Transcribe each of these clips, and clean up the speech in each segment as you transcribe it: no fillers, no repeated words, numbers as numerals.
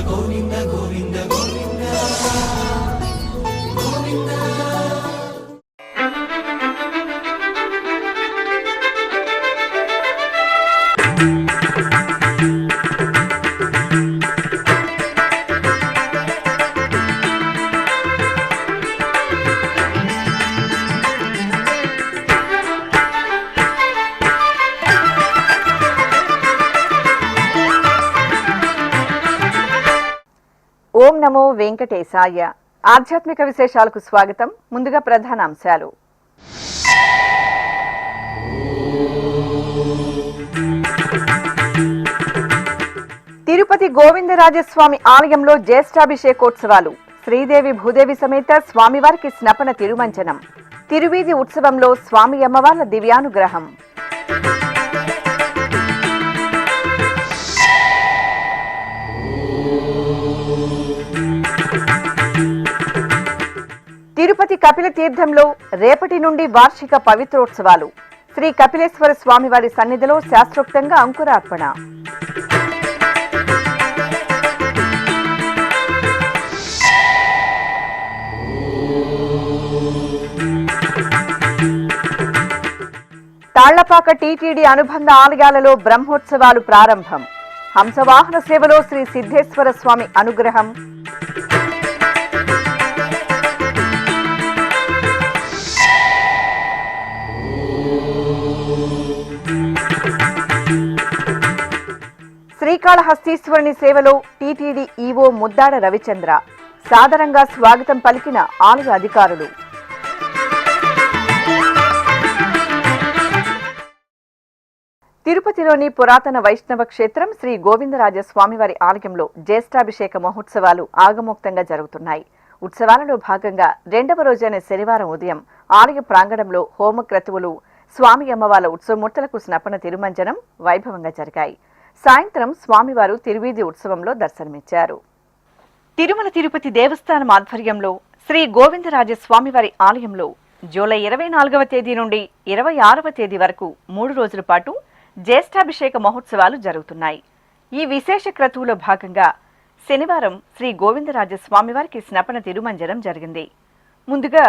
గోవింద గోవింద గోవింద గోవింద. ఓం నమో వెంకటేశాయ. ఆధ్యాత్మిక విశేషాలకు స్వాగతం. ముందుగా ప్రధాన అంశాలు. తిరుపతి గోవిందరాజస్వామి ఆలయంలో జ్యేష్ఠాభిషేకోత్సవాలు. శ్రీదేవి భూదేవి సమేత స్వామివారికి స్నపన తిరుమంజనం. తిరువీధి ఉత్సవంలో స్వామి అమ్మవార్ల దివ్యానుగ్రహం. తిరుపతి కపిల తీర్థంలో రేపటి నుండి వార్షిక పవిత్రోత్సవాలు. శ్రీ కపిలేశ్వర స్వామివారి సన్నిధిలో శాస్త్రోక్తంగా అంకురార్పణ. తాళ్లపాక టీటీడీ అనుబంధ ఆలయాలలో బ్రహ్మోత్సవాలు ప్రారంభం. హంసవాహన సేవలో శ్రీ సిద్ధేశ్వర స్వామి అనుగ్రహం. శ్రీకాళహస్తీశ్వరుని సేవలో టీటీడీ ఈవో ముద్దాడ రవిచంద్ర. సాదరంగా స్వాగతం పలికిన ఆలయ అధికారులు. తిరుపతిలోని పురాతన వైష్ణవ క్షేత్రం శ్రీ గోవిందరాజస్వామివారి ఆలయంలో జ్యేష్ఠాభిషేక మహోత్సవాలు ఆగమోక్తంగా జరుగుతున్నాయి. ఉత్సవాలలో భాగంగా రెండవ రోజైన శనివారం ఉదయం ఆలయ ప్రాంగణంలో హోమక్రతువులు, స్వామి అమ్మవార్ల ఉత్సవమూర్తులకు స్నపన తిరుమంజనం వైభవంగా జరిగాయి. సాయంత్రం స్వామివారు తిరువీధి ఉత్సవంలో దర్శనమిచ్చారు. తిరుమల తిరుపతి దేవస్థానం ఆధ్వర్యంలో శ్రీ గోవిందరాజస్వామివారి ఆలయంలో జూలై 24వ తేదీ నుండి 26వ తేదీ వరకు 3 రోజుల పాటు జ్యేష్ఠాభిషేక మహోత్సవాలు జరుగుతున్నాయి. ఈ విశేష క్రతువులో భాగంగా శనివారం శ్రీ గోవిందరాజస్వామివారికి స్నపన తిరుమంజనం జరిగింది. ముందుగా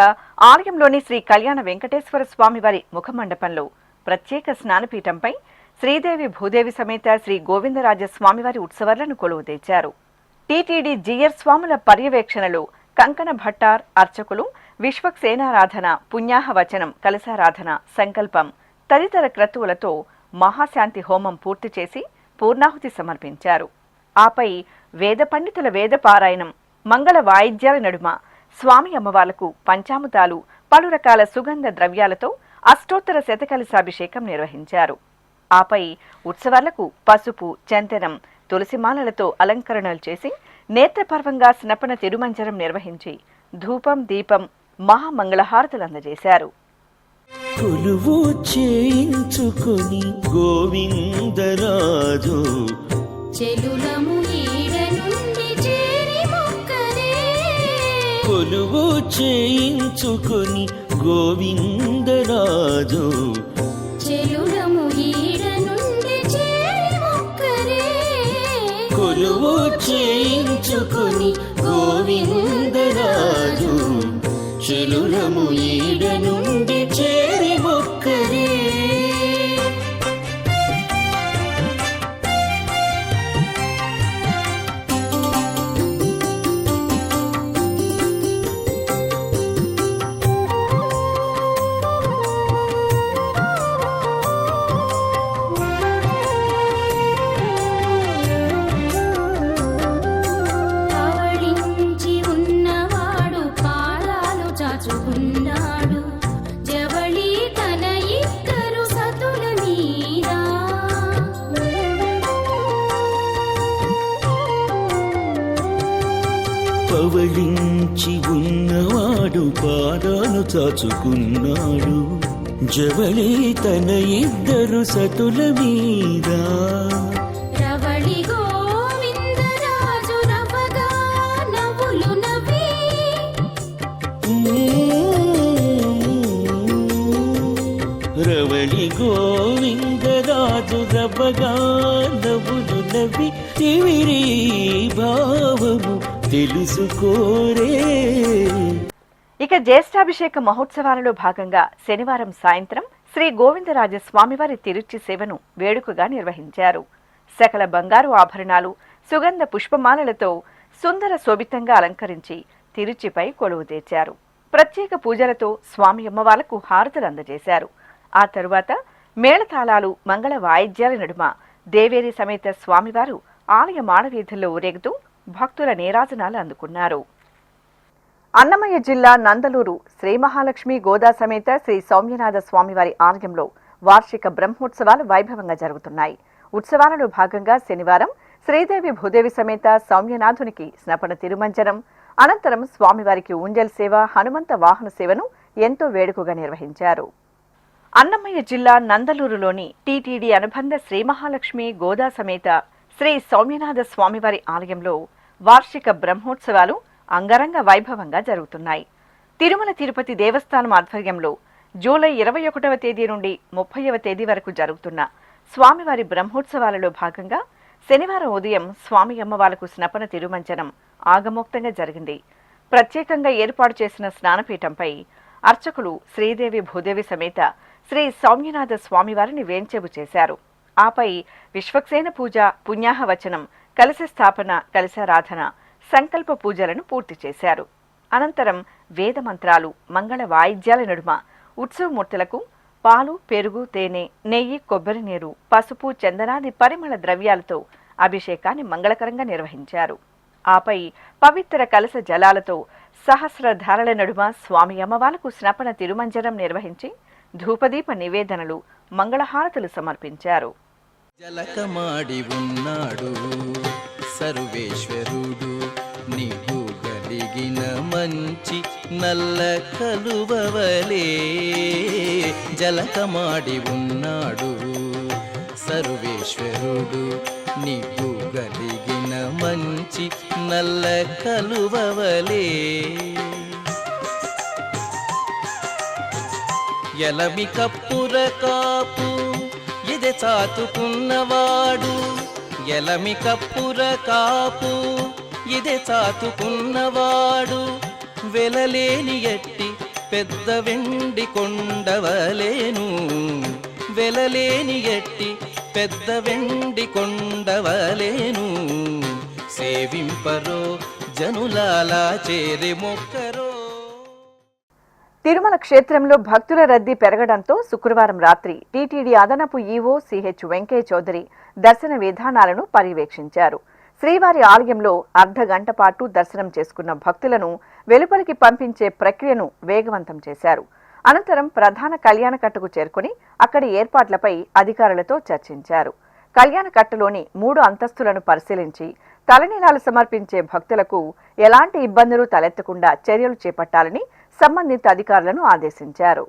ఆలయంలోని శ్రీ కళ్యాణ వెంకటేశ్వర స్వామివారి ముఖమండపంలో ప్రత్యేక స్నానపీఠంపై శ్రీదేవి భూదేవి సమేత శ్రీ గోవిందరాజస్వామివారి ఉత్సవాలను కొలువు తెచ్చారు. టీటీడీ జీయర్ స్వాముల పర్యవేక్షణలో కంకణ భట్టార్ అర్చకులు విశ్వక్సేనారాధన, పుణ్యాహవచనం, కలశారాధన, సంకల్పం తదితర క్రతువులతో మహాశాంతి హోమం పూర్తి చేసి పూర్ణాహుతి సమర్పించారు. ఆపై వేద పండితుల వేద పారాయణం, మంగళ వాయిద్యాల నడుమ స్వామి అమ్మవార్లకు పంచామృతాలు, పలు రకాల సుగంధ ద్రవ్యాలతో అష్టోత్తర శతకలశాభిషేకం నిర్వహించారు. ఆపై ఉత్సవాలకు పసుపు, చందనం, తులసిమాలలతో అలంకరణలు చేసి నేత్రపర్వంగా స్నపన తిరుమంజనం నిర్వహించి ధూపం, దీపం, మహామంగళహారతులు అందజేశారు. కొలువు చేయించుకొని గోవిందరాజు చెలులము ఈడ నుండి చేరి మొక్కరే. కొలువు చేయించుకొని గోవిందరాజు చెలులము ఈడ నుండి చేరి మొక్కరే. కొలువు చేయించుకొని గోవిందరాజు చెలులము ఈడ నుండి చేరి మొక్కరే. పవళించి ఉన్నవాడు పాదాలు చాచుకున్నాడు, జవళి తన ఇద్దరు సతుల మీద. రవళి గోవిందరాజు రవగా నవ్వులు నవ్వి, రవళి గోవిందరాజు రవగా నవ్వులు పల్లవి తివిరి భావము తెలుసుకోరే. ఇక జ్యేష్ఠాభిషేక మహోత్సవాలలో భాగంగా శనివారం సాయంత్రం శ్రీ గోవిందరాజ స్వామివారి తిరుచి సేవను వేడుకగా నిర్వహించారు. సకల బంగారు ఆభరణాలు, సుగంధ పుష్పమాలలతో సుందర శోభితంగా అలంకరించి తిరుచిపై కొలువు తెచ్చారు. ప్రత్యేక పూజలతో స్వామి అమ్మవార్లకు హారతులు అందజేశారు. ఆ తరువాత మేళతాళాలు, మంగళ వాయిద్యాల నడుమ దేవేరి సమేత స్వామివారు ఆలయ మాడవీధుల్లో ఊరేగుతూ భక్తుల నీరాజనాలు అందుకున్నారు. అన్నమయ్య జిల్లా నందలూరు శ్రీ మహాలక్ష్మి గోదా సమేత శ్రీ సౌమ్యనాథ స్వామివారి ఆలయంలో వార్షిక బ్రహ్మోత్సవాలు వైభవంగా జరుగుతున్నాయి. ఉత్సవాలలో భాగంగా శనివారం శ్రీదేవి భూదేవి సమేత సౌమ్యనాథునికి స్నపన తిరుమంజనం, అనంతరం స్వామివారికి ఊంజల్ సేవ, హనుమంత వాహన సేవను ఎంతో వేడుకగా నిర్వహించారు. అన్నమయ్య జిల్లా నందలూరులోని టీటీడీ అనుబంధ శ్రీ మహాలక్ష్మి గోదా సమేత శ్రీ సౌమ్యనాథ స్వామివారి ఆలయంలో వార్షిక బ్రహ్మోత్సవాలు అంగరంగ వైభవంగా జరుగుతున్నాయి. తిరుమల తిరుపతి దేవస్థానం ఆధ్వర్యంలో జూలై 21వ తేదీ నుండి 30వ తేదీ వరకు జరుగుతున్న స్వామివారి బ్రహ్మోత్సవాలలో భాగంగా శనివారం ఉదయం స్వామి అమ్మవార్లకు స్నపన తిరుమంజనం ఆగమోక్తంగా జరిగింది. ప్రత్యేకంగా ఏర్పాటు చేసిన స్నానపీఠంపై అర్చకులు శ్రీదేవి భూదేవి సమేత శ్రీ సౌమ్యనాథ స్వామివారిని వేంచేపు చేశారు. ఆపై విశ్వక్సేన పూజ, పుణ్యాహవచనం, కలశ స్థాపన, కలశారాధన, సంకల్ప పూజలను పూర్తి చేశారు. అనంతరం వేద మంత్రాలు, మంగళ వాయిద్యాల నడుమ ఉత్సవమూర్తులకు పాలు, పెరుగు, తేనె, నెయ్యి, కొబ్బరి నీరు, పసుపు, చందనాది పరిమళ ద్రవ్యాలతో అభిషేకాన్ని మంగళకరంగా నిర్వహించారు. ఆపై పవిత్ర కలశ జలాలతో సహస్రధారల నడుమ స్వామి అమ్మవార్లకు స్నపన తిరుమంజనం నిర్వహించి ధూపదీప నివేదనలు, మంగళహారతులు సమర్పించారు. జలకమాడి ఉన్నాడు సర్వేశ్వరుడు, నీకు కలిగిన మంచి నల్ల కలువవలే. జలకమాడి ఉన్నాడు సర్వేశ్వరుడు, నీకు కలిగిన మంచి నల్ల కలువవలే. ఎలమి కప్పుర కాపు ఇదే చాతుకున్నవాడు, ఎలమి కప్పుర కాపు ఇదే చాతుకున్నవాడు, వెలలేని ఎట్టి పెద్ద వెండి కొండవలేను, వెలలేని ఎట్టి పెద్ద వెండి కొండవలేను. సేవింపరో జనులాలా చేరి మొక్కరో. తిరుమల క్షేత్రంలో భక్తుల రద్దీ పెరగడంతో శుక్రవారం రాత్రి టీటీడీ అదనపు ఈవో సిహెచ్ వెంకయ్య చౌదరి దర్శన విధానాలను పర్యవేక్షించారు. శ్రీవారి ఆలయంలో అర్ధగంట పాటు దర్శనం చేసుకున్న భక్తులను వెలుపలికి పంపించే ప్రక్రియను వేగవంతం చేశారు. అనంతరం ప్రధాన కళ్యాణకట్టకు చేరుకుని అక్కడి ఏర్పాట్లపై అధికారులతో చర్చించారు. కళ్యాణకట్టలోని 3 అంతస్తులను పరిశీలించి తలనీలాలు సమర్పించే భక్తులకు ఎలాంటి ఇబ్బందులు తలెత్తకుండా చర్యలు చేపట్టాలని సంబంధిత అధికారులను ఆదేశించారు.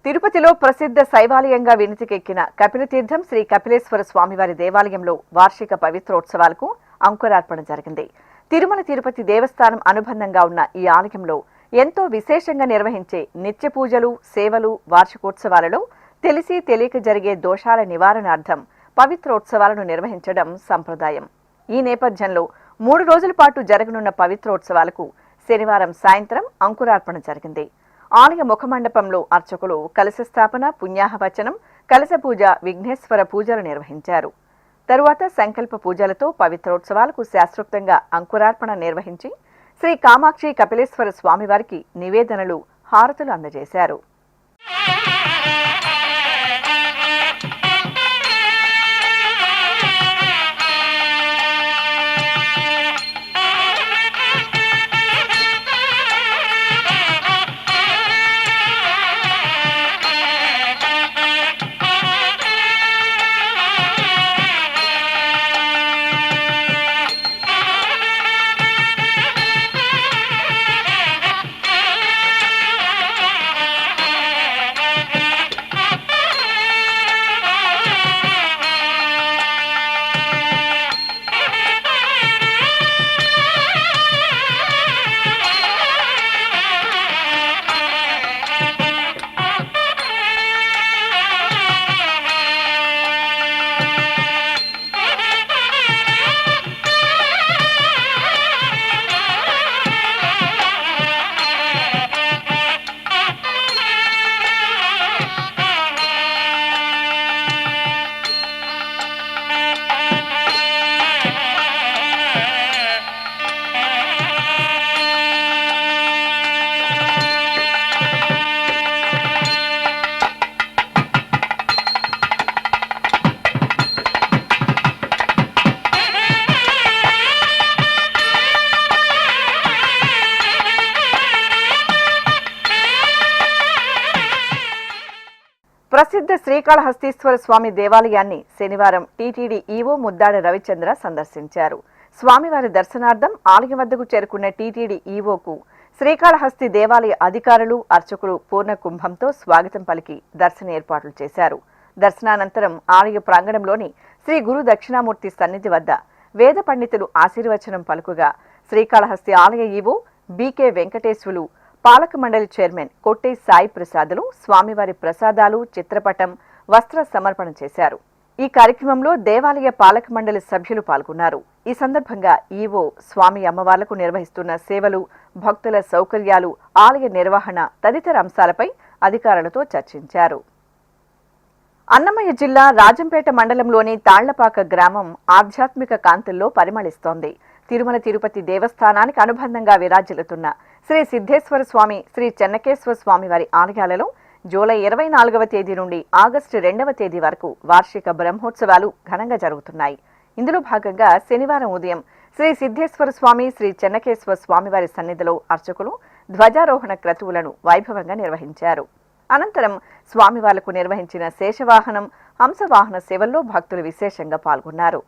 తిరుపతిలో ప్రసిద్ధ శైవాలయంగా వినితికెక్కిన కపిలతీర్థం శ్రీ కపిలేశ్వర స్వామివారి దేవాలయంలో వార్షిక పవిత్రోత్సవాలకు అంకురార్పణ జరిగింది. తిరుమల తిరుపతి దేవస్థానం అనుబంధంగా ఉన్న ఈ ఆలయంలో ఎంతో విశేషంగా నిర్వహించే నిత్య పూజలు, సేవలు, వార్షికోత్సవాలలో తెలిసి తెలియక జరిగే దోషాల నివారణార్థం పవిత్రోత్సవాలను నిర్వహించడం సంప్రదాయం. ఈ నేపథ్యంలో 3 రోజుల పాటు జరగనున్న పవిత్రోత్సవాలకు శనివారం సాయంత్రం అంకురార్పణ జరిగింది. ఆలయ ముఖమండపంలో అర్చకులు కలశ స్థాపన, పుణ్యాహవచనం, కలశ పూజ, విఘ్నేశ్వర పూజలు నిర్వహించారు. తరువాత సంకల్ప పూజలతో పవిత్రోత్సవాలకు శాస్త్రోక్తంగా అంకురార్పణ నిర్వహించి శ్రీ కామాక్షి కపిలేశ్వర స్వామివారికి నివేదనలు, హారతులు అందజేశారు. ప్రసిద్ధ శ్రీకాళహస్తీశ్వర స్వామి దేవాలయాన్ని శనివారం టీటీడీ ఈవో ముద్దాడ రవిచంద్ర సందర్శించారు. స్వామివారి దర్శనార్థం ఆలయం వద్దకు చేరుకున్న టీటీడీ ఈవోకు శ్రీకాళహస్తి దేవాలయ అధికారులు, అర్చకులు పూర్ణ కుంభంతో స్వాగతం పలికి దర్శన ఏర్పాట్లు చేశారు. దర్శనానంతరం ఆలయ ప్రాంగణంలోని శ్రీ గురు దక్షిణామూర్తి సన్నిధి వద్ద వేద పండితులు ఆశీర్వచనం పలుకుగా శ్రీకాళహస్తి ఆలయ ఈవో బీకే వెంకటేశ్వరులు, పాలక మండలి చైర్మన్ కొట్టే సాయి ప్రసాదులు స్వామివారి ప్రసాదాలు, చిత్రపటం, వస్త్ర సమర్పణ చేశారు. ఈ కార్యక్రమంలో దేవాలయ పాలక మండలి సభ్యులు పాల్గొన్నారు. ఈ సందర్భంగా ఈవో స్వామి అమ్మవార్లకు నిర్వహిస్తున్న సేవలు, భక్తుల సౌకర్యాలు, ఆలయ నిర్వహణ తదితర అంశాలపై అధికారులతో చర్చించారు. అన్నమయ్య జిల్లా రాజంపేట మండలంలోని తాళ్లపాక గ్రామం ఆధ్యాత్మిక కాంతుల్లో పరిమళిస్తోంది. తిరుమల తిరుపతి దేవస్థానానికి అనుబంధంగా విరాజిల్లుతున్న శ్రీ సిద్ధేశ్వర స్వామి, శ్రీ చెన్నకేశ్వర స్వామి వారి ఆలయాలలో జూలై 24వ తేదీ నుండి ఆగస్టు 2వ తేదీ వరకు వార్షిక బ్రహ్మోత్సవాలు ఘనంగా జరుగుతున్నాయి. ఇందులో భాగంగా శనివారం ఉదయం శ్రీ సిద్ధేశ్వర స్వామి, శ్రీ చెన్నకేశ్వర స్వామివారి సన్నిధిలో అర్చకులు ధ్వజారోహణ క్రతువులను వైభవంగా నిర్వహించారు. అనంతరం స్వామివార్లకు నిర్వహించిన శేషవాహనం, హంసవాహన సేవల్లో భక్తులు విశేషంగా పాల్గొన్నారు.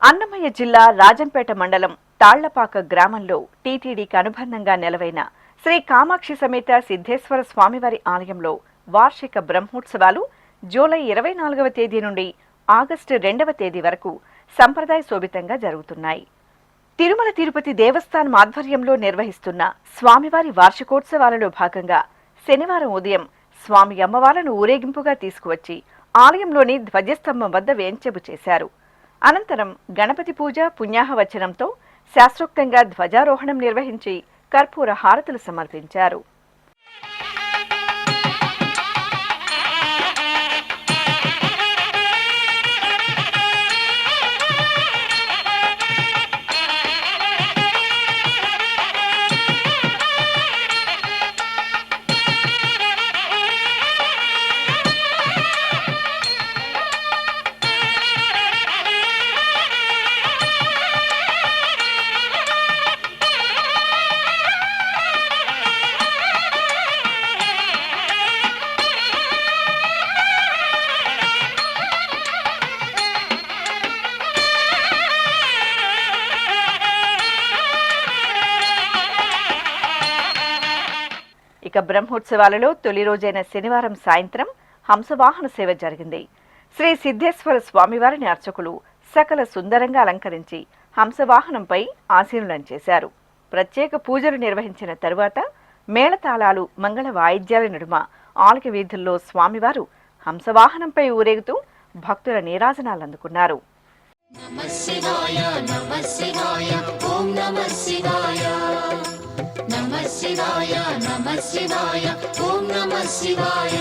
అన్నమయ్య జిల్లా రాజంపేట మండలం తాళ్లపాక గ్రామంలో టీటీడీకి అనుబంధంగా నెలవైన శ్రీ కామాక్షి సమేత సిద్ధేశ్వర స్వామివారి ఆలయంలో వార్షిక బ్రహ్మోత్సవాలు జూలై 24వ తేదీ నుండి ఆగస్టు 2వ తేదీ వరకు సంప్రదాయ శోభితంగా జరుగుతున్నాయి. తిరుమల తిరుపతి దేవస్థానం ఆధ్వర్యంలో నిర్వహిస్తున్న స్వామివారి వార్షికోత్సవాలలో భాగంగా శనివారం ఉదయం స్వామి అమ్మవార్లను ఊరేగింపుగా తీసుకువచ్చి ఆలయంలోని ధ్వజస్తంభం వద్ద వేంచెపు చేశారు. అనంతరం గణపతి పూజ, పుణ్యాహవచనంతో శాస్త్రోక్తంగా ధ్వజారోహణం నిర్వహించి కర్పూర హారతులు సమర్పించారు. ఇక బ్రహ్మోత్సవాలలో తొలి రోజైన శనివారం సాయంత్రం హంసవాహన సేవ జరిగింది. శ్రీ సిద్ధేశ్వర స్వామివారిని అర్చకులు సకల సుందరంగా అలంకరించి హంసవాహనంపై ఆసీనులను చేశారు. ప్రత్యేక పూజలు నిర్వహించిన తరువాత మేళతాళాలు, మంగళ వాయిద్యాల నడుమ ఆలయ వీధుల్లో స్వామివారు హంసవాహనంపై ఊరేగుతూ భక్తుల నీరాజనాలు అందుకున్నారు. నమః శివాయ నమః శివాయ ఓం నమః శివాయ నమః శివాయ నమః శివాయ ఓం నమః శివాయ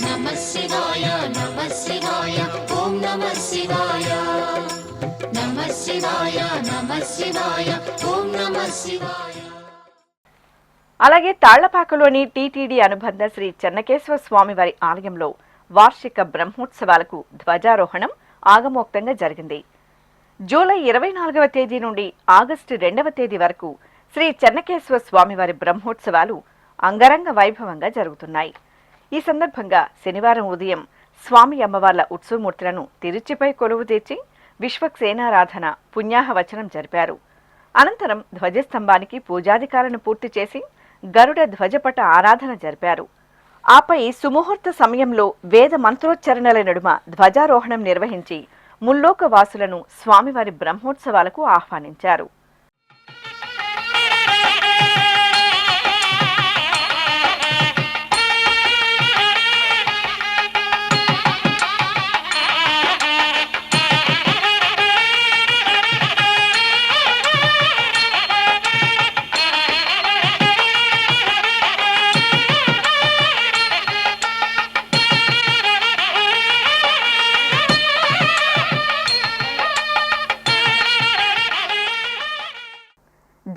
నమః శివాయ నమః శివాయ ఓం నమః శివాయ నమః శివాయ నమః శివాయ ఓం నమః శివాయ. అలాగే తాళ్లపాకలోని టీటీడీ అనుబంధ శ్రీ చెన్నకేశ్వర స్వామివారి ఆలయంలో వార్షిక బ్రహ్మోత్సవాలకు ధ్వజారోహణం ఆగమోక్తంగా జరిగింది. జూలై 24వ తేదీ నుండి ఆగస్టు 2వ తేదీ వరకు శ్రీ చెన్నకేశ్వర స్వామివారి బ్రహ్మోత్సవాలు అంగరంగ వైభవంగా జరుగుతున్నాయి. ఈ సందర్భంగా శనివారం ఉదయం స్వామి అమ్మవార్ల ఉత్సవమూర్తులను తిరుచిపై కొలువు తీర్చి విశ్వక్సేనారాధన, పుణ్యాహవచనం జరిపారు. అనంతరం ధ్వజస్తంభానికి పూజాధికారులను పూర్తి చేసి గరుడ ధ్వజపట ఆరాధన జరిపారు. ఆపై సుముహూర్త సమయంలో వేద మంత్రోచ్చరణల నడుమ ధ్వజారోహణం నిర్వహించి ముల్లోక వాసులను స్వామివారి బ్రహ్మోత్సవాలకు ఆహ్వానించారు.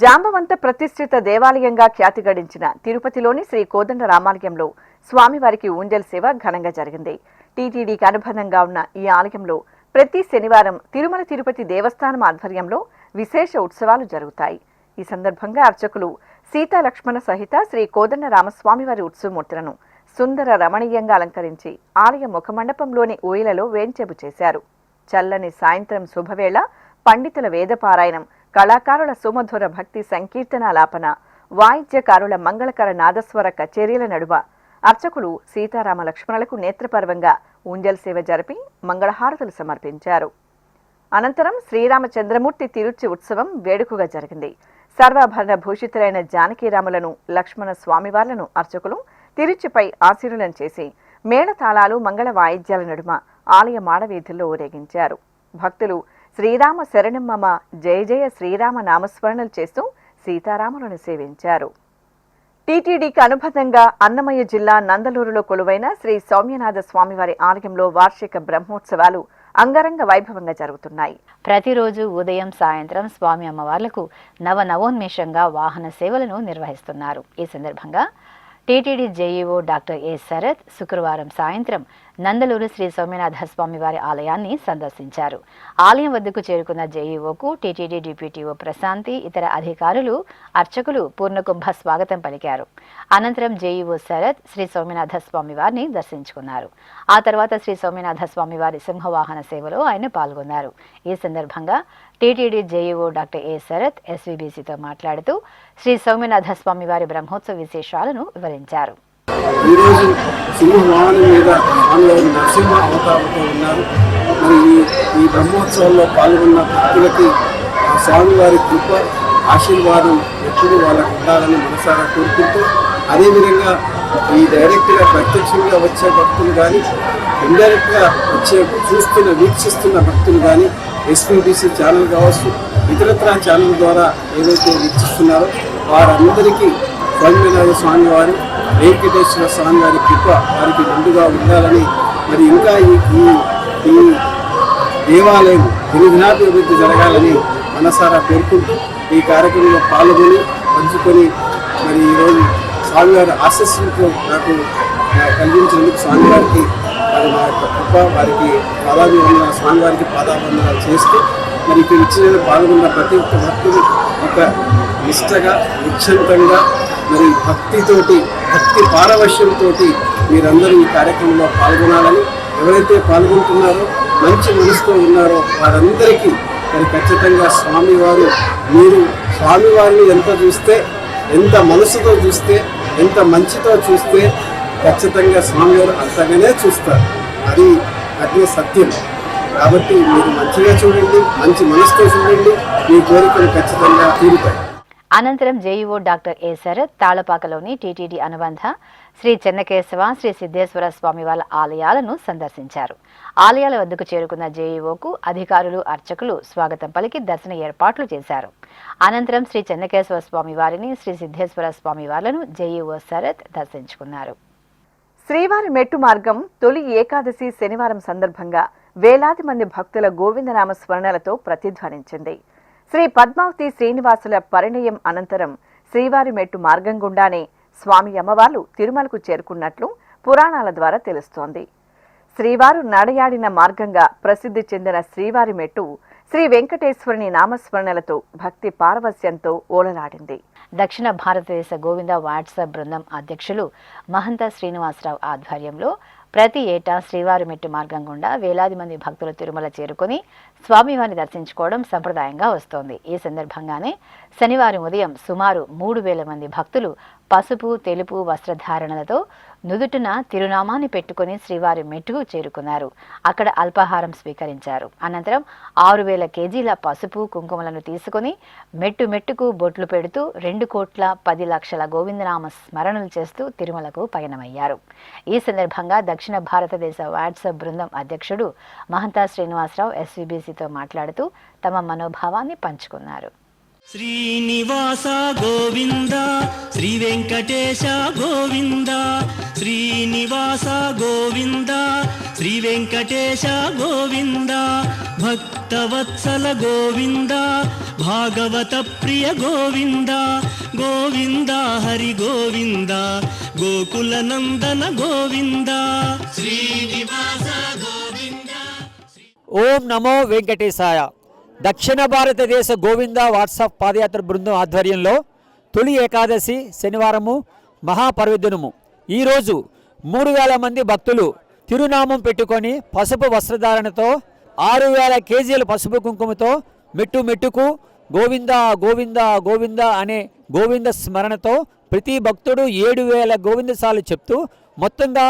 జాంబవంత ప్రతిష్ఠిత దేవాలయంగా ఖ్యాతి గడించిన తిరుపతిలోని శ్రీ కోదండ రామాలయంలో స్వామివారికి ఊంజల్ సేవ ఘనంగా జరిగింది. టీటీడీకి అనుబంధంగా ఉన్న ఈ ఆలయంలో ప్రతి శనివారం తిరుమల తిరుపతి దేవస్థానం ఆధ్వర్యంలో విశేష ఉత్సవాలు జరుగుతాయి. ఈ సందర్భంగా అర్చకులు సీతా లక్ష్మణ సహిత శ్రీ కోదండ రామస్వామివారి ఉత్సవమూర్తులను సుందర రమణీయంగా అలంకరించి ఆలయ ముఖమండపంలోని ఊయలలో వేంచేపు చేశారు. చల్లని సాయంత్రం శుభవేళ పండితుల వేదపారాయణం, కళాకారుల సుమధుర భక్తి సంకీర్తనాలాపన, వాయిద్యకారుల మంగళకర నాదస్వర కచేరీల నడుమ అర్చకులు సీతారామ లక్ష్మణులకు నేత్రపర్వంగా ఊంజల్ సేవ జరిపి మంగళహారతులు సమర్పించారు. అనంతరం శ్రీరామచంద్రమూర్తి తిరుచి ఉత్సవం వేడుకగా జరిగింది. సర్వాభరణ భూషితులైన జానకీరాములను, లక్ష్మణ స్వామివార్లను అర్చకులు తిరుచిపై ఆశీర్వదనం చేసి మేళతాళాలు, మంగళ వాయిద్యాల నడుమ ఆలయ మాడవీధుల్లో ఊరేగించారు. భక్తులు శ్రీరామ శరణం మమ, జయ జయ శ్రీరామ నామస్మరణలు చేస్తూ సీతారాములను సేవించారు. టీటీడీకి అనుబంధంగా అన్నమయ్య జిల్లా నందలూరులో కొలువైన శ్రీ సౌమ్యనాథ స్వామివారి ఆలయంలో వార్షిక బ్రహ్మోత్సవాలు అంగరంగ వైభవంగా జరుగుతున్నాయి. ప్రతిరోజు ఉదయం, సాయంత్రం స్వామి అమ్మవార్లకు నవోన్మేషంగా వాహన సేవలను నిర్వహిస్తున్నారు. ఈ సందర్భంగా TTD JEO doctor A Sharath శుక్రవారం సాయంత్రం నందలూరు శ్రీ సోమనాథ స్వామివారి ఆలయాన్ని సందర్శించారు. ఆలయం వద్దకు చేరుకున్న జేఈఓకు టీటీడీ డిప్యూటీఓ ప్రశాంతి, ఇతర అధికారులు, అర్చకులు పూర్ణకుంభ స్వాగతం పలికారు. అనంతరం జేఈఓ శరత్ శ్రీ సోమనాథ స్వామివారిని దర్శించుకున్నారు. ఆ తర్వాత శ్రీ సోమనాథ స్వామివారి సింహవాహన సేవలో ఆయన పాల్గొన్నారు. ఈ సందర్భంగా TTD JEO doctor A Sharath ఎస్వీబీసీతో మాట్లాడుతూ శ్రీ సోమనాథ స్వామివారి బ్రహ్మోత్సవ విశేషాలను వివరించారు. ఈరోజు సింహవాహనం మీద స్వామివారి నరసింహ అవతారంతో ఉన్నారు. మరి ఈ బ్రహ్మోత్సవాల్లో పాల్గొన్న భక్తులకి ఆ స్వామివారి కృప, ఆశీర్వాదం ఎప్పుడు వాళ్ళకు ఉండాలని మనసారా కోరుకుంటూ, అదేవిధంగా ఈ డైరెక్ట్గా ప్రత్యక్షంగా వచ్చే భక్తులు కానీ, ఇండైరెక్ట్గా వీక్షిస్తున్న భక్తులు కానీ ఎస్పీబీసీ ఛానల్ కావచ్చు, ఇతరత్ర ఛానల్ ద్వారా ఏదైతే వీక్షిస్తున్నారో వారందరికీ సౌమ్యనాథ స్వామివారి, వెంకటేశ్వర స్వామివారి కృప వారికి ముందుగా ఉండాలని, మరి ఇంకా ఈ దేవాలయం దినదినాభివృద్ధి జరగాలని మనసారా కోరుకుంటూ ఈ కార్యక్రమంలో పాల్గొని పంచుకొని మరి ఈరోజు స్వామివారి ఆశీస్సులతో నాకు కలిగించేందుకు స్వామివారికి మరి మా యొక్క కృప, వారికి పాదాభివందన, స్వామివారికి పాదాభివందనాలు చేస్తూ మరి ఇక్కడ ఇచ్చిన పాల్గొన్న ప్రతి ఒక్క భక్తులు ఒక నిష్టగా, నిశ్చంతంగా, మరి భక్తితోటి, భక్తి పారవశ్యంతో మీరందరూ ఈ కార్యక్రమంలో పాల్గొనాలని, ఎవరైతే పాల్గొంటున్నారో మంచి మనసుతో ఉన్నారో వారందరికీ మరి ఖచ్చితంగా స్వామివారు, మీరు స్వామివారిని ఎంత మనసుతో చూస్తే, ఎంత మంచితో చూస్తే ఖచ్చితంగా స్వామివారు అంతగానే చూస్తారు. అది సత్యం. కాబట్టి మీరు మంచిగా చూడండి, మంచి మనసుతో చూడండి, మీ కోరికలు ఖచ్చితంగా తీరుతాయి. అనంతరం జేఈఓ డాక్టర్ ఏ శరత్ తాళపాకలోని టీటీడీ అనుబంధ శ్రీ చెన్నకేశవ, శ్రీ సిద్ధేశ్వర స్వామివార్ల ఆలయాలను సందర్శించారు. ఆలయాల వద్దకు చేరుకున్న జేఈఓకు అధికారులు, అర్చకులు స్వాగతం పలికి దర్శన ఏర్పాట్లు చేశారు. అనంతరం శ్రీ చెన్నకేశవ స్వామివారిని, శ్రీ సిద్ధేశ్వర స్వామివార్లను జేఈఓ శరత్ దర్శించుకున్నారు. శ్రీవారి మెట్టు మార్గం తొలి ఏకాదశి శనివారం సందర్భంగా వేలాది మంది భక్తుల గోవిందనామ స్మరణలతో ప్రతిధ్వనించింది. శ్రీ పద్మావతి శ్రీనివాసుల పరిణయం అనంతరం శ్రీవారి మెట్టు మార్గం గుండానే స్వామి అమ్మవార్లు తిరుమలకు చేరుకున్నట్లు పురాణాల ద్వారా తెలుస్తోంది. శ్రీవారు నడయాడిన మార్గంగా ప్రసిద్ధి చెందిన శ్రీవారి మెట్టు శ్రీ వెంకటేశ్వరుని నామస్మరణలతో భక్తి పారవస్యంతో ఓలలాడింది. దక్షిణ భారతదేశ గోవింద వాట్సాప్ బృందం అధ్యక్షులు మహంత శ్రీనివాసరావు ఆధ్వర్యంలో ప్రతి ఏటా శ్రీవారి మెట్టు మార్గం గుండా వేలాది మంది భక్తులు తిరుమల చేరుకుని స్వామివారిని దర్శించుకోవడం సంప్రదాయంగా వస్తోంది. ఈ సందర్భంగానే శనివారం ఉదయం సుమారు 3,000 మంది భక్తులు పసుపు, తెలుపు వస్త్రధారణలతో నుదుటిన తిరునామాన్ని పెట్టుకుని శ్రీవారి మెట్టుకు చేరుకున్నారు. అక్కడ అల్పాహారం స్వీకరించారు. అనంతరం 6,000 కేజీల పసుపు, కుంకుమలను తీసుకుని మెట్టు మెట్టుకు బొట్లు పెడుతూ 2,10,00,000 గోవిందనామ స్మరణలు చేస్తూ తిరుమలకు పయనమయ్యారు. ఈ సందర్భంగా దక్షిణ భారతదేశ వాట్సాప్ బృందం అధ్యక్షుడు మహంతా శ్రీనివాసరావు ఎస్వీబీసీతో మాట్లాడుతూ తమ మనోభావాన్ని పంచుకున్నారు. శ్రీనివాస గోవింద, శ్రీ వెంకటేశ గోవింద, శ్రీనివాస గోవింద, శ్రీ వెంకటేశ గోవింద భక్తవత్సల గోవింద భాగవత ప్రియ గోవింద గోవింద హరి గోవింద గోకుల నందన గోవింద శ్రీనివాస గోవింద. ఓం నమో వెంకటేశాయ. దక్షిణ భారతదేశ గోవింద వాట్సాప్ పాదయాత్ర బృందం ఆధ్వర్యంలో తొలి ఏకాదశి శనివారము మహాపర్వదినము. ఈరోజు 3000 మంది భక్తులు తిరునామం పెట్టుకొని పసుపు వస్త్రధారణతో 6000 కేజీల పసుపు కుంకుమతో మెట్టు మెట్టుకు గోవింద గోవింద గోవింద అనే గోవింద స్మరణతో ప్రతి భక్తుడు 7000 గోవింద సార్లు చెప్తూ మొత్తంగా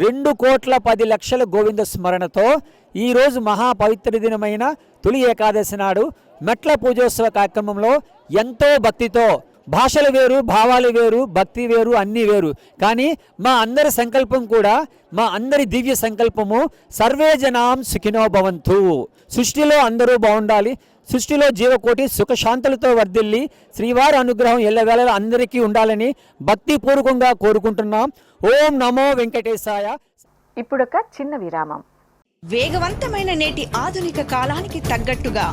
2,10,00,000 గోవింద స్మరణతో ఈరోజు మహాపవిత్ర దినమైన తొలి ఏకాదశి నాడు మెట్ల పూజోత్సవ కార్యక్రమంలో ఎంతో భక్తితో, భాషలు వేరు, భావాలు వేరు, భక్తి వేరు, అన్నీ వేరు, కానీ మా అందరి సంకల్పం కూడా, మా అందరి దివ్య సంకల్పము సర్వే జనాం సుఖినో భవంతు. సృష్టిలో అందరూ బాగుండాలి, సృష్టిలో జీవకోటి సుఖశాంతులతో వర్ధిల్లి శ్రీవారి అనుగ్రహం ఎల్లవేళలా అందరికీ ఉండాలని భక్తిపూర్వకంగా కోరుకుంటున్నాం. ఓం నమో వెంకటేశాయ. ఇప్పుడొక చిన్న విరామం. వేగవంతమైన నేటి ఆధునిక కాలానికి తగ్గట్టుగా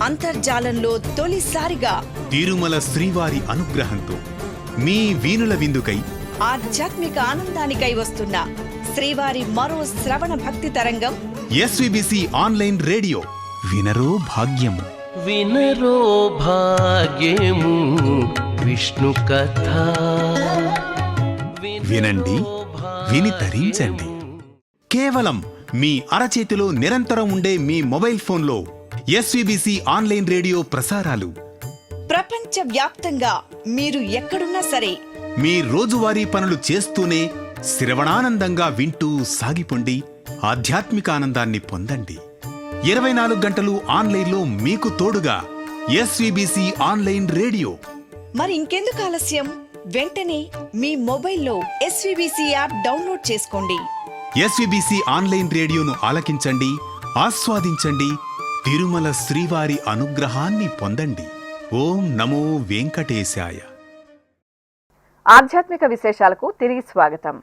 అంతర్జాలంలో తొలిసారిగా తిరుమల శ్రీవారి అనుగ్రహంతో మీ వీణుల విందుకై ఆధ్యాత్మిక ఆనందానికై వస్తున్న శ్రీవారి మరో శ్రవణ భక్తి తరంగం ఎస్విబిసి ఆన్లైన్ రేడియో. వినరో భాగ్యము, వినరో భాగ్యము విష్ణు కథ. వినండి, విని తరించండి. కేవలం మీ అరచేతిలో నిరంతరం ఉండే మీ మొబైల్ ఫోన్లో ఎస్విబిసి ఆన్లైన్ రేడియో ప్రసారాలు ప్రపంచ వ్యాప్తంగా మీరు ఎక్కడున్నా సరే మీ రోజువారీ పనులు చేస్తూనే శ్రవణానందంగా వింటూ సాగిపోండి, ఆధ్యాత్మిక ఆనందాన్ని పొందండి. 24 గంటలు ఆన్లైన్లో మీకు తోడుగా ఎస్విబిసి ఆన్లైన్ రేడియో. మరి ఇంకెందుకు ఆలస్యం? వెంటనే మీ మొబైల్లో ఎస్విబిసి యాప్ డౌన్లోడ్ చేసుకోండి. ఎస్విబిసి ఆన్లైన్ రేడియోను ఆలకించండి, ఆస్వాదించండి, తిరుమల శ్రీవారి అనుగ్రహాన్ని పొందండి. ఓం నమో వెంకటేశాయ. ఆధ్యాత్మిక విశేషాలకు తిరిగి స్వాగతం.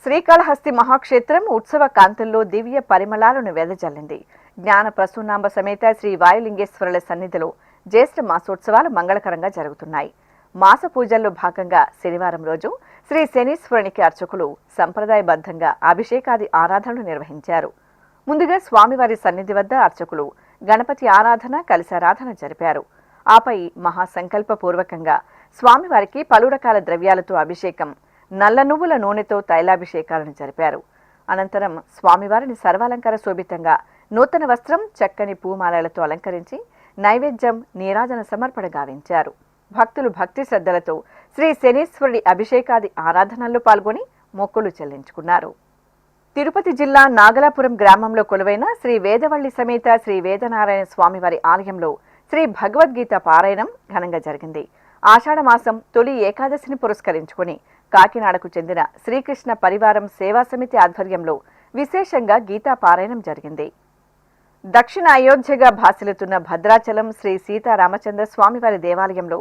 శ్రీకాళహస్తి మహాక్షేత్రం ఉత్సవ కాంతుల్లో దివ్య పరిమళాలను వెదజల్లింది. జ్ఞాన ప్రసూనాంబ సమేత శ్రీ వాయులింగేశ్వరుల సన్నిధిలో జ్యేష్ఠ మాసోత్సవాలు మంగళకరంగా జరుగుతున్నాయి. మాస పూజల్లో భాగంగా శనివారం రోజు శ్రీ శనీశ్వరునికి అర్చకులు సంప్రదాయబద్ధంగా అభిషేకాది ఆరాధనలు నిర్వహించారు. ముందుగా స్వామివారి సన్నిధి వద్ద అర్చకులు గణపతి ఆరాధన, కలశారాధన జరిపారు. ఆపై మహాసంకల్పపూర్వకంగా స్వామివారికి పలు రకాల ద్రవ్యాలతో అభిషేకం, నల్ల నువ్వుల నూనెతో తైలాభిషేకాలను జరిపారు. అనంతరం స్వామివారిని సర్వాలంకార శోభితంగా నూతన వస్త్రం, చక్కని పూమాలలతో అలంకరించి నైవేద్యం, నీరాజన సమర్పణ గావించారు. భక్తులు భక్తి శ్రద్ధలతో శ్రీ శనీశ్వరుడి అభిషేకాది ఆరాధనల్లో పాల్గొని మొక్కులు చెల్లించుకున్నారు. తిరుపతి జిల్లా నాగలాపురం గ్రామంలో కొలువైన శ్రీ వేదవల్లి సమేత శ్రీ వేదనారాయణ స్వామివారి ఆలయంలో శ్రీ భగవద్గీత పారాయణం ఘనంగా జరిగింది. ఆషాఢ మాసం తొలి ఏకాదశిని పురస్కరించుకుని కాకినాడకు చెందిన శ్రీకృష్ణ పరివారం సేవా సమితి ఆధ్వర్యంలో విశేషంగా గీతా పారాయణం జరిగింది. దక్షిణ అయోధ్యగా భాసిల్లుతున్న భద్రాచలం శ్రీ సీతారామచంద్ర స్వామివారి దేవాలయంలో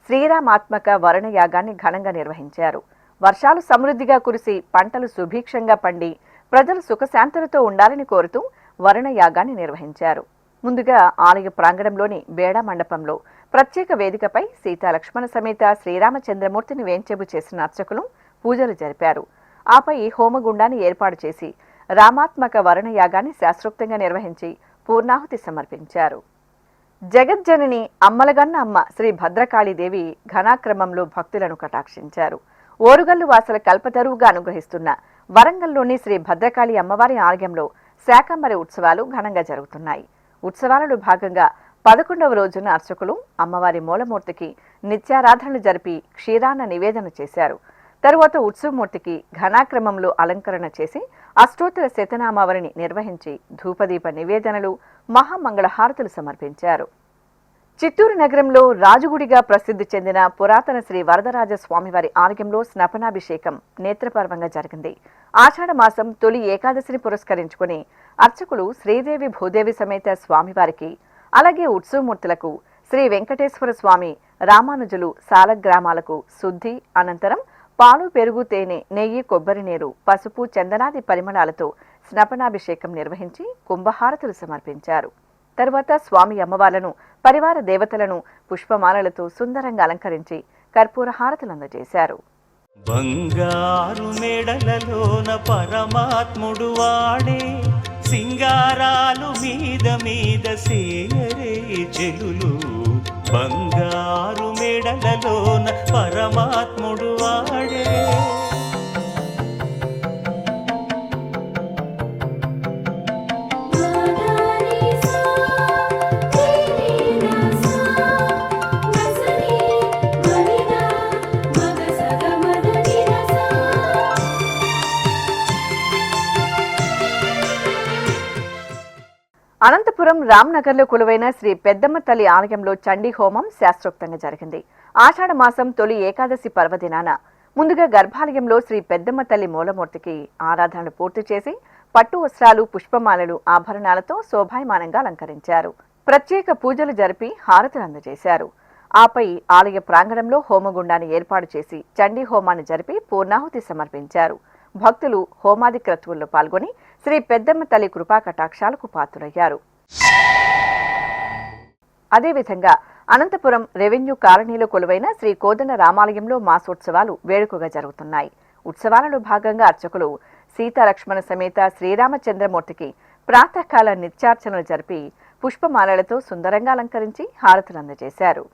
శ్రీరామాత్మక వరుణ యాగాన్ని ఘనంగా నిర్వహించారు. వర్షాలు సమృద్ధిగా కురిసి పంటలు సుభిక్షంగా పండి ప్రజలు సుఖశాంతులతో ఉండాలని కోరుతూ వరుణ యాగాన్ని నిర్వహించారు. ముందుగా ఆలయ ప్రాంగణంలోని బేడా మండపంలో ప్రత్యేక వేదికపై సీతాలక్ష్మణ సమేత శ్రీరామచంద్రమూర్తిని వేంచేపు చేసిన అర్చకులు పూజలు జరిపారు. ఆపై హోమగుండాన్ని ఏర్పాటు చేసి రామాత్మక వరుణ యాగాన్ని శాస్త్రోక్తంగా నిర్వహించి పూర్ణాహుతి సమర్పించారు. జగజ్జనని అమ్మలగన్న అమ్మ శ్రీ భద్రకాళీదేవి ఘనాక్రమంలో భక్తులను కటాక్షించారు. ఓరుగల్లు వాసుల కల్పతరువుగా అనుగ్రహిస్తున్న వరంగల్లోని శ్రీ భద్రకాళి అమ్మవారి ఆలయంలో శాకంబరి ఉత్సవాలు ఘనంగా జరుగుతున్నాయి. ఉత్సవాలలో భాగంగా 11వ రోజున అర్చకులు అమ్మవారి మూలమూర్తికి నిత్యారాధనలు జరిపి క్షీరాన్న నివేదన చేశారు. తరువాత ఉత్సవమూర్తికి ఘనాక్రమంలో అలంకరణ చేసి అష్టోత్తర శతనామావళిని నిర్వహించి ధూపదీప నివేదనలు, మహామంగళహారతులు సమర్పించారు. చిత్తూరు నగరంలో రాజుగుడిగా ప్రసిద్ధి చెందిన పురాతన శ్రీ వరదరాజ స్వామివారి ఆలయంలో స్నపనాభిషేకం నేత్రపర్వంగా జరిగింది. ఆషాఢ మాసం తొలి ఏకాదశిని పురస్కరించుకుని అర్చకులు శ్రీదేవి భూదేవి సమేత స్వామివారికి, అలాగే ఉత్సవమూర్తులకు శ్రీ వెంకటేశ్వర స్వామి, రామానుజులు, సాలగ్రామాలకు శుద్ధి అనంతరం పాలు, పెరుగు, తేనె, నెయ్యి, కొబ్బరి నీరు, పసుపు, చందనాది పరిమళాలతో స్నపనాభిషేకం నిర్వహించి కుంభహారతులు సమర్పించారు. తరువాత స్వామి అమ్మవార్లను, పరివార దేవతలను పుష్పమాలలతో సుందరంగా అలంకరించి కర్పూర హారతులు అందజేశారు. బంగారు మెడలలోన పరమాత్ముడు వాడే, సింగారాలు మీద మీద సేయరే చెలులు. బంగారు మెడలలోన పరమాత్ముడు వాడే. అనంతపురం రామ్నగర్లో కొలువైన శ్రీ పెద్దమ్మ తల్లి ఆలయంలో చండీ హోమం శాస్త్రోక్తంగా జరిగింది. ఆషాఢ మాసం తొలి ఏకాదశి పర్వదినాన ముందుగా గర్భాలయంలో శ్రీ పెద్దమ్మ తల్లి మూలమూర్తికి ఆరాధనలు పూర్తి చేసి పట్టు వస్త్రాలు, పుష్పమాలలు, ఆభరణాలతో శోభాయమానంగా అలంకరించారు. ప్రత్యేక పూజలు జరిపి హారతులు అందజేశారు. ఆపై ఆలయ ప్రాంగణంలో హోమగుండాన్ని ఏర్పాటు చేసి చండీ హోమాన్ని జరిపి పూర్ణాహుతి సమర్పించారు. భక్తులు హోమాది క్రతువుల్లో పాల్గొని శ్రీ పెద్దమ్మ తల్లి కృపా కటాక్షాలకు పాత్రులయ్యారు. అదేవిధంగా అనంతపురం రెవెన్యూ కాలనీలో కొలువైన శ్రీ కోదండ రామాలయంలో మాసోత్సవాలు వేడుకగా జరుగుతున్నాయి. ఉత్సవాలలో భాగంగా అర్చకులు సీతాలక్ష్మణ సమేత శ్రీరామచంద్రమూర్తికి ప్రాతకాల నిత్యార్చనలు జరిపి పుష్పమాలలతో సుందరంగా అలంకరించి హారతులు అందజేశారు.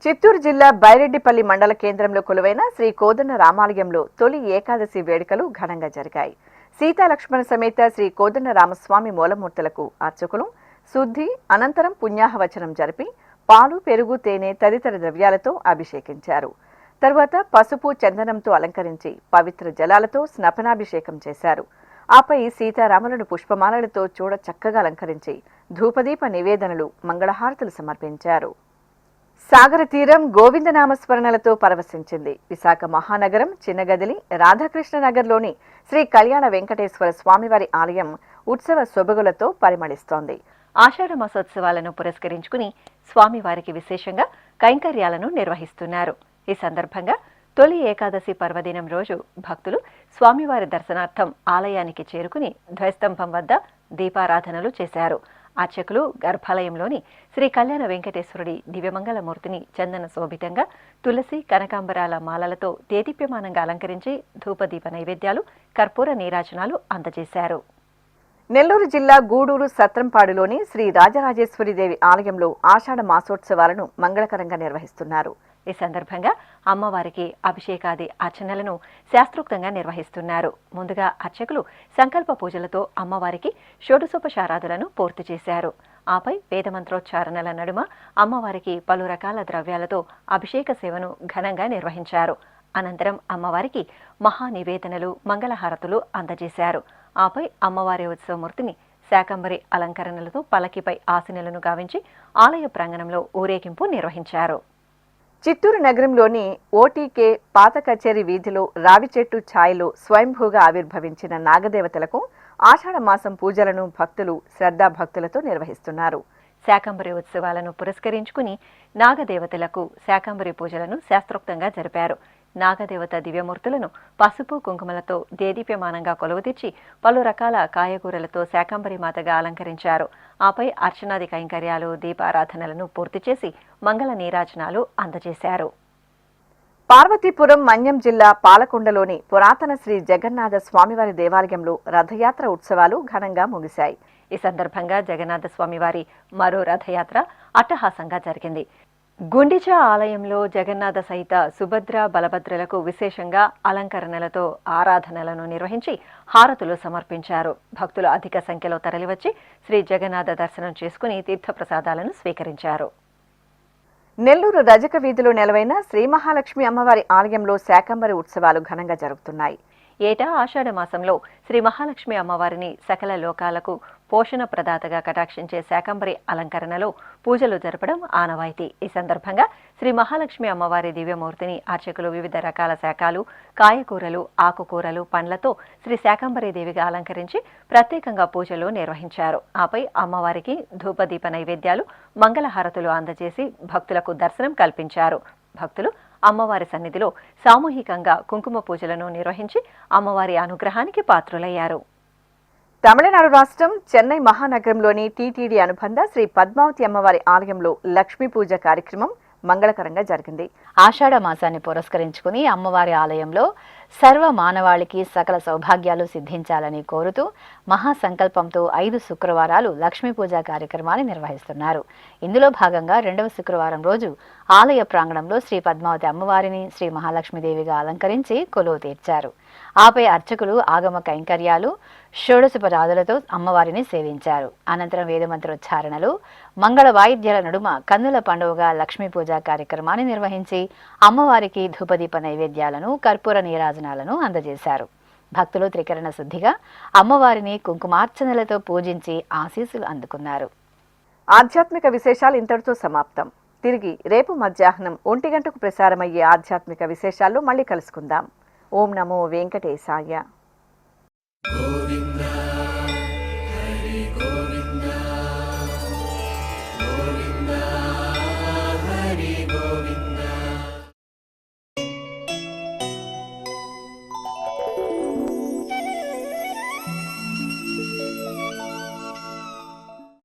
చిత్తూరు జిల్లా బైరెడ్డిపల్లి మండల కేంద్రంలో కొలువైన శ్రీ కోదండ రామాలయంలో తొలి ఏకాదశి వేడుకలు ఘనంగా జరిగాయి. సీతాలక్ష్మణ సమేత శ్రీ కోదండ రామస్వామి మూలమూర్తులకు అర్చకులు శుద్ధి అనంతరం పుణ్యాహవచనం జరిపి పాలు, పెరుగు, తేనె తదితర ద్రవ్యాలతో అభిషేకించారు. తరువాత పసుపు, చందనంతో అలంకరించి పవిత్ర జలాలతో స్నపనాభిషేకం చేశారు. ఆపై సీతారాములను పుష్పమాలలతో చూడ చక్కగా అలంకరించి ధూపదీప నివేదనలు, మంగళహారతులు సమర్పించారు. సాగర తీరం గోవిందనామస్మరణలతో పరవశించింది. విశాఖ మహానగరం చిన్నగదిలి రాధాకృష్ణ నగర్లోని శ్రీ కళ్యాణ వెంకటేశ్వర స్వామివారి ఆలయం ఉత్సవ శోభగులతో పరిమళిస్తోంది. ఆషాఢ మాసోత్సవాలను పురస్కరించుకుని స్వామివారికి విశేషంగా కైంకర్యాలను నిర్వహిస్తున్నారు. ఈ సందర్భంగా తొలి ఏకాదశి పర్వదినం రోజు భక్తులు స్వామివారి దర్శనార్థం ఆలయానికి చేరుకుని ధ్వజస్తంభం వద్ద దీపారాధనలు చేశారు. అర్చకులు గర్భాలయంలోని శ్రీ కళ్యాణ వెంకటేశ్వరుడి దివ్యమంగళమూర్తిని చందన శోభితంగా తులసి, కనకాంబరాల మాలలతో దేదీప్యమానంగా అలంకరించి ధూపదీప నైవేద్యాలు, కర్పూర నీరాజనాలు అందజేశారు. నెల్లూరు జిల్లా గూడూరు సత్రంపాడులోని శ్రీ రాజరాజేశ్వరిదేవి ఆలయంలో ఆషాఢ మాసోత్సవాలను మంగళకరంగా నిర్వహిస్తున్నారు. ఈ సందర్భంగా అమ్మవారికి అభిషేకాది అర్చనలను శాస్త్రోక్తంగా నిర్వహిస్తున్నారు. ముందుగా అర్చకులు సంకల్ప పూజలతో అమ్మవారికి షోడశోపచారాదులను పూర్తి చేశారు. ఆపై వేదమంత్రోచ్చారణల నడుమ అమ్మవారికి పలు రకాల ద్రవ్యాలతో అభిషేక సేవను ఘనంగా నిర్వహించారు. అనంతరం అమ్మవారికి మహానివేదనలు, మంగళహారతులు అందజేశారు. ఆపై అమ్మవారి ఉత్సవమూర్తిని శాకంబరి అలంకరణలతో పలకిపై ఆసనలను గావించి ఆలయ ప్రాంగణంలో ఊరేగింపు నిర్వహించారు. చిత్తూరు నగరంలోని ఓటీకే పాత కచేరీ వీధిలో రావి చెట్టు ఛాయలో స్వయంభూగా ఆవిర్భవించిన నాగదేవతలకు ఆషాఢ మాసం పూజలను భక్తులు శ్రద్ధాభక్తులతో నిర్వహిస్తున్నారు. శాకంబరి ఉత్సవాలను పురస్కరించుకుని నాగదేవతలకు శాకంబరి పూజలను శాస్త్రోక్తంగా జరిపారు. నాగదేవత దివ్యమూర్తులను పసుపు, కుంకుమలతో దేదీప్యమానంగా కొలువుతీర్చి పలు రకాల కాయగూరలతో శాకంబరి మాతగా అలంకరించారు. ఆపై అర్చనాది కైంకర్యాలు, దీపారాధనలను పూర్తి చేసి మంగళ నీరాజనాలు అందజేశారు. పార్వతీపురం మన్యం జిల్లా పాలకొండలోని పురాతన శ్రీ జగన్నాథ స్వామివారి దేవాలయంలో రథయాత్ర ఉత్సవాలు ఘనంగా ముగిశాయి. ఈ సందర్భంగా జగన్నాథ స్వామివారి మరో రథయాత్ర అట్టహాసంగా జరిగింది. గుండిచా ఆలయంలో జగన్నాథ సహిత సుభద్ర, బలభద్రలకు విశేషంగా అలంకరణలతో ఆరాధనలను నిర్వహించి హారతులు సమర్పించారు. భక్తులు అధిక సంఖ్యలో తరలివచ్చి శ్రీ జగన్నాథ దర్శనం చేసుకుని తీర్థప్రసాదాలను స్వీకరించారు. నెల్లూరు రజక వీధిలో నెలవైన శ్రీ మహాలక్ష్మి అమ్మవారి ఆలయంలో శాకంబరి ఉత్సవాలు ఘనంగా జరుగుతున్నాయి. ఏటా ఆషాఢ మాసంలో శ్రీ మహాలక్ష్మి అమ్మవారిని సకల లోకాలకు పోషణ ప్రదాతగా కటాక్షించే శాకంబరి అలంకరణలో పూజలు జరపడం ఆనవాయితీ. ఈ సందర్భంగా శ్రీ మహాలక్ష్మి అమ్మవారి దివ్యమూర్తిని అర్చకులు వివిధ రకాల శాఖలు, కాయకూరలు, ఆకుకూరలు, పండ్లతో శ్రీ శాకంబరి దేవిగా అలంకరించి ప్రత్యేకంగా పూజలు నిర్వహించారు. ఆపై అమ్మవారికి ధూపదీప నైవేద్యాలు, మంగళహారతులు అందజేసి భక్తులకు దర్శనం కల్పించారు. భక్తులు అమ్మవారి సన్నిధిలో సామూహికంగా కుంకుమ పూజలను నిర్వహించి అమ్మవారి అనుగ్రహానికి పాత్రులయ్యారు. తమిళనాడు రాష్ట్రం చెన్నై మహానగరంలోని టీటీడీ అనుబంధ శ్రీ పద్మావతి అమ్మవారి ఆలయంలో లక్ష్మీ పూజ కార్యక్రమం మంగళకరంగా జరిగింది. ఆషాఢ మాసాన్ని పురస్కరించుకుని అమ్మవారి ఆలయంలో సర్వ మానవాళికి సకల సౌభాగ్యాలు సిద్ధించాలని కోరుతూ మహాసంకల్పంతో 5 శుక్రవారాలు లక్ష్మీ పూజ కార్యక్రమాన్ని నిర్వహిస్తున్నారు. ఇందులో భాగంగా 2వ శుక్రవారం రోజు ఆలయ ప్రాంగణంలో శ్రీ పద్మావతి అమ్మవారిని శ్రీ మహాలక్ష్మీదేవిగా అలంకరించి కొలువు తీర్చారు. ఆపై అర్చకులు ఆగమ కైంకర్యాలు షోడశోపచారాలతో అమ్మవారిని సేవించారు. అనంతరం వేదమంత్రోచ్చారణలు మంగళ వాయిద్యాల నడుమ కన్నుల పండుగగా లక్ష్మీ పూజ కార్యక్రమాన్ని నిర్వహించి అమ్మవారికి ధూపదీప నైవేద్యాలను కర్పూర నీరాజనాలను అందజేశారు. భక్తులు త్రికరణ శుద్ధిగా అమ్మవారిని కుంకుమార్చనలతో పూజించి ఆశీస్సులు అందుకున్నారు. ఆధ్యాత్మిక విశేషాలు ఇంతటితో సమాప్తం. తిరిగి రేపు మధ్యాహ్నం 1 గంటకు ప్రసారమయ్యే ఆధ్యాత్మిక విశేషాల్లో మళ్ళీ కలుసుకుందాం. ఓం నమో వెంకటేశాయ.